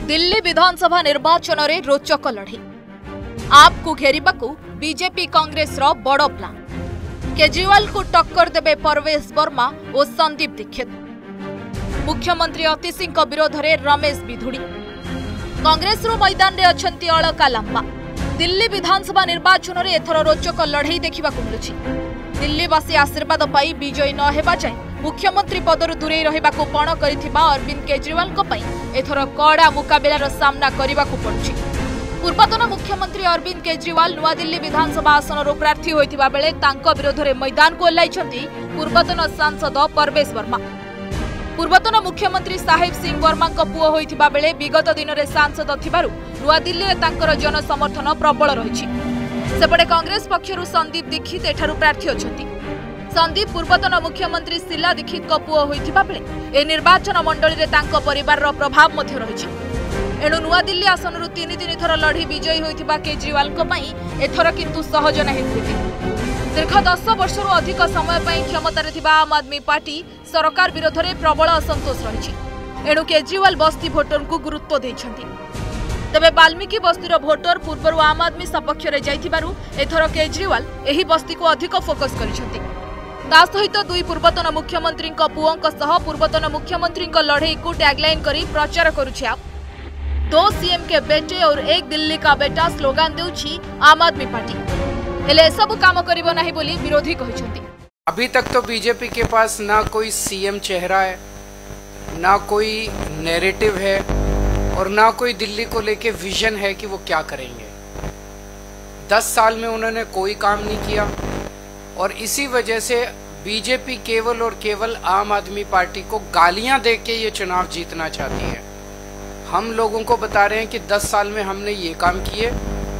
दिल्ली विधानसभा निर्वाचन में रोचक लड़े आप को घेरिबाकू बीजेपी कांग्रेस रो बड़ प्लान। केजरीवाल को टक्कर देबे परवेश वर्मा और संदीप दीक्षित। मुख्यमंत्री अतिश विरोध में रमेश बिधुड़ी। कांग्रेस रो मैदान में अछंती अलका लांबा। दिल्ली विधानसभा निर्वाचन में एथर रोचक लड़े देखा मिलुछि। दिल्लीवासी आशीर्वाद पाई विजयी न हेबा जाय मुख्यमंत्री पदरु दूरे रहिबाकू पण करिथिबा अरविंद केजरीवाल को पई एथर कड़ा मुकाबलार सामना करिबाकू पड़ुछि। पूर्वतन मुख्यमंत्री अरविंद केजरीवाल नुआ दिल्ली विधानसभा आसन प्रार्थी होइथिबा बेले तांको विरोध में मैदान को ओह्लाइछन्ति पूर्वतन सांसद परवेश वर्मा। पूर्वतन मुख्यमंत्री साहेब सिंह वर्मा पुओ होइथिबा बेले विगत दिन में सांसद थिबारु नुआ दिल्ली में तांकर जनसमर्थन प्रबल रहिछि। सेपटे कांग्रेस पक्षरु संदीप दीक्षित एठारु प्रार्थी अछन्ति। संदीप पूर्वतन मुख्यमंत्री शीला दीक्षित पुओ होइथिबा बेले ए निर्वाचन मंडली रे तांको परिवार प्रभाव मध्य रहिछि। एणु नुआ दिल्ली आसनरु 3 थर लड़ी विजयी होइथिबा केजरीवाल को पई एथर किंतु सहज नहीं स्थिति। दीर्घ 10 वर्षरु अधिक समय पई क्षमतारे थिबा आम आदमी पार्टी सरकार विरोध में प्रबल असंतोष रहिछि। एणु केजरीवाल बस्ती भोटर को गुरुत्व दैछन्ति। तबे वाल्मीकि बस्तीर भोटर पूर्व आम आदमी सपक्ष रे जाइथिबारु एथर केजरीवाल एही बस्ती को अधिक फोकस करिसन्ति। ता सहित दुई पूर्वतन मुख्यमंत्री पुओं सह पूर्वतन मुख्यमंत्री लड़ई को टैगलाइन करी प्रचार करुछि। 2 सीएम के बेटे और 1 दिल्ली का बेटा स्लोगान देउछि आम आदमी पार्टी। हेले सब काम करिबो नाही बोली विरोधी कहिसन्ति। अभी तक तो बीजेपी के पास ना कोई सीएम चेहरा है, ना कोई नैरेटिव है और ना कोई दिल्ली को लेके विजन है कि वो क्या करेंगे। 10 साल में उन्होंने कोई काम नहीं किया और इसी वजह से बीजेपी केवल और केवल आम आदमी पार्टी को गालियां देके ये चुनाव जीतना चाहती है। हम लोगों को बता रहे हैं कि 10 साल में हमने ये काम किए,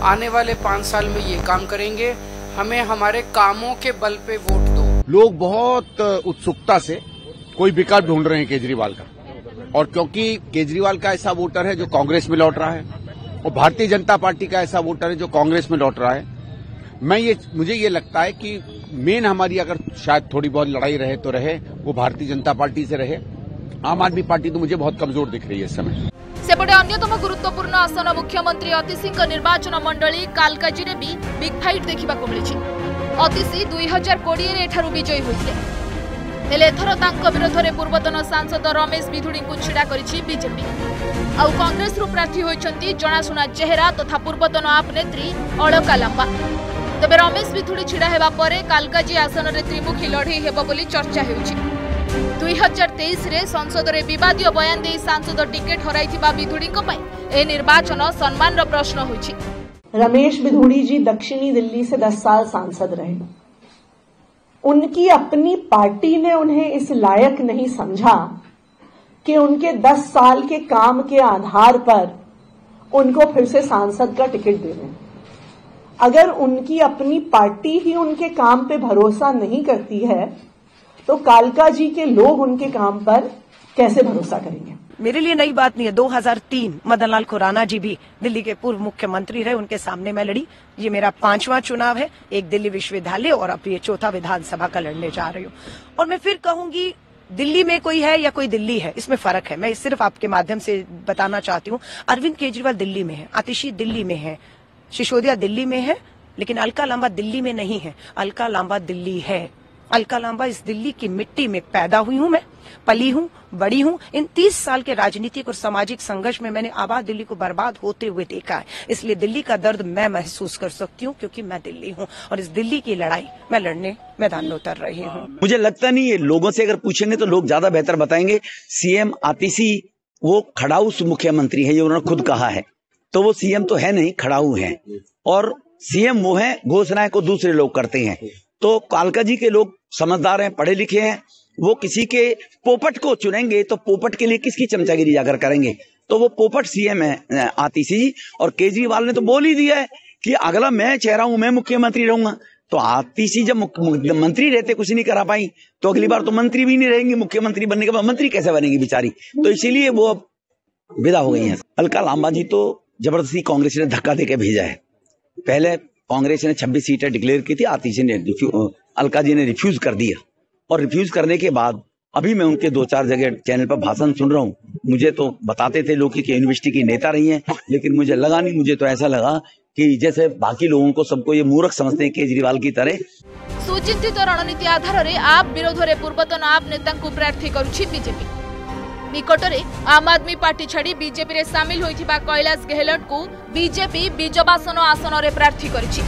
आने वाले 5 साल में ये काम करेंगे, हमें हमारे कामों के बल पे वोट दो। लोग बहुत उत्सुकता से कोई विकल्प ढूंढ रहे हैं केजरीवाल का, और क्योंकि केजरीवाल का ऐसा वोटर है जो कांग्रेस में लौट रहा है और भारतीय जनता पार्टी का ऐसा वोटर है जो कांग्रेस में लौट रहा है, मुझे ये लगता है कि मेन हमारी अगर शायद थोड़ी बहुत लड़ाई रहे तो रहे वो भारतीय जनता पार्टी से रहे। आम आदमी पार्टी तो मुझे बहुत कमजोर दिख रही है इस समय। सेपटे अन्यतम गुरुत्वपूर्ण आसन मुख्यमंत्री अतिशी निर्वाचन मंडली कालकाजी में भी बिग फाइट देखा मिली। अतिशी 2020 एठारु विजयी होते हेले एथर तांको विरोध में पूर्वतन सांसद रमेश बिधुड़ी को छिड़ा करिछि बीजेपी। आउ कांग्रेस रु प्रार्थी होइछन्ति जनाशुना चेहरा तथा पूर्वतन आप नेत्री अलका लांबा। तबे रमेश बिधुड़ी छिड़ा हेबा परे कालकाजी आसन रे त्रिमुखी लड़ई हेबो बोली चर्चा हेउछि। 2023 रे संसद रे विवादीय बयान दे सांसद टिकेट हराइथिबा बिधुड़ी को पई ए निर्वाचन सम्मान रो प्रश्न होइछि। रमेश बिधुड़ी जी दक्षिणी दिल्ली से 10 साल सांसद रहे। उनकी अपनी पार्टी ने उन्हें इस लायक नहीं समझा कि उनके 10 साल के काम के आधार पर उनको फिर से सांसद का टिकट दे दें। अगर उनकी अपनी पार्टी ही उनके काम पे भरोसा नहीं करती है तो कालकाजी के लोग उनके काम पर कैसे भरोसा करेंगे? मेरे लिए नई बात नहीं है। 2003 मदन लाल खुराना जी भी दिल्ली के पूर्व मुख्यमंत्री रहे, उनके सामने मैं लड़ी। ये मेरा 5वां चुनाव है, एक दिल्ली विश्वविद्यालय और अब ये 4था विधानसभा का लड़ने जा रही हूँ। और मैं फिर कहूंगी दिल्ली में कोई है या कोई दिल्ली है, इसमें फर्क है। मैं सिर्फ आपके माध्यम से बताना चाहती हूँ, अरविंद केजरीवाल दिल्ली में है, आतिशी दिल्ली में है, सिसोदिया दिल्ली में है, लेकिन अलका लांबा दिल्ली में नहीं है। अलका लांबा दिल्ली है। अलका लांबा इस दिल्ली की मिट्टी में पैदा हुई हूं, मैं पली हूं, बड़ी हूं। इन 30 साल के राजनीतिक और सामाजिक संघर्ष में मैंने आबाद दिल्ली को बर्बाद होते हुए देखा है। इसलिए दिल्ली का दर्द मैं महसूस कर सकती हूँ क्योंकि मैं दिल्ली हूँ और इस दिल्ली की लड़ाई मैं लड़ने मैदान में उतर रही हूँ। मुझे लगता नहीं है, लोगों से अगर पूछेंगे तो लोग ज्यादा बेहतर बताएंगे। सीएम आतिशी वो खड़ाऊ मुख्यमंत्री है, ये उन्होंने खुद कहा है, तो वो सीएम तो है नहीं, खड़ाऊ है। और सीएम वो है, घोषणाएं को दूसरे लोग करते हैं। तो कालकाजी के लोग समझदार हैं, पढ़े लिखे हैं, वो किसी के पोपट को चुनेंगे तो पोपट के लिए किसकी चमचागिरी जाकर करेंगे? तो वो पोपट सीएम है आतिशी जी। और केजरीवाल ने तो बोल ही दिया है कि अगला मैं चेहरा हूं, मैं मुख्यमंत्री रहूंगा। तो आतिशी जब मंत्री रहते कुछ नहीं करा पाई तो अगली बार तो मंत्री भी नहीं रहेंगी। मुख्यमंत्री बनने के बाद मंत्री कैसे बनेगी बेचारी? तो इसीलिए वो अब विदा हो गई है। अलका लांबा जी तो जबरदस्ती कांग्रेस ने धक्का देके भेजा है। पहले कांग्रेस ने 26 सीटें डिक्लेयर की थी, आतिशी ने अलका जी ने रिफ्यूज कर दिया और रिफ्यूज करने के बाद अभी मैं उनके 2-4 जगह चैनल पर भाषण सुन रहा हूँ, मुझे तो बताते थे लोग कि यूनिवर्सिटी की नेता रही हैं, लेकिन मुझे लगा नहीं, मुझे तो ऐसा लगा कि जैसे बाकी लोगों को सबको ये मूर्ख समझते हैं केजरीवाल की तरह। सुचिंतित रणनीति आधार में आप विरोध में पूर्वतन आप नेता प्रार्थी करुछि बीजेपी। निकटरे आम आदमी पार्टी छाड़ी बीजेपी रे सामिल होइथिबा कैलाश गेहलोत को बीजेपी बीजबासन आसन रे प्रार्थी करिछि।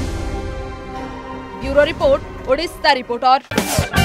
Bureau report, Odisha reporter.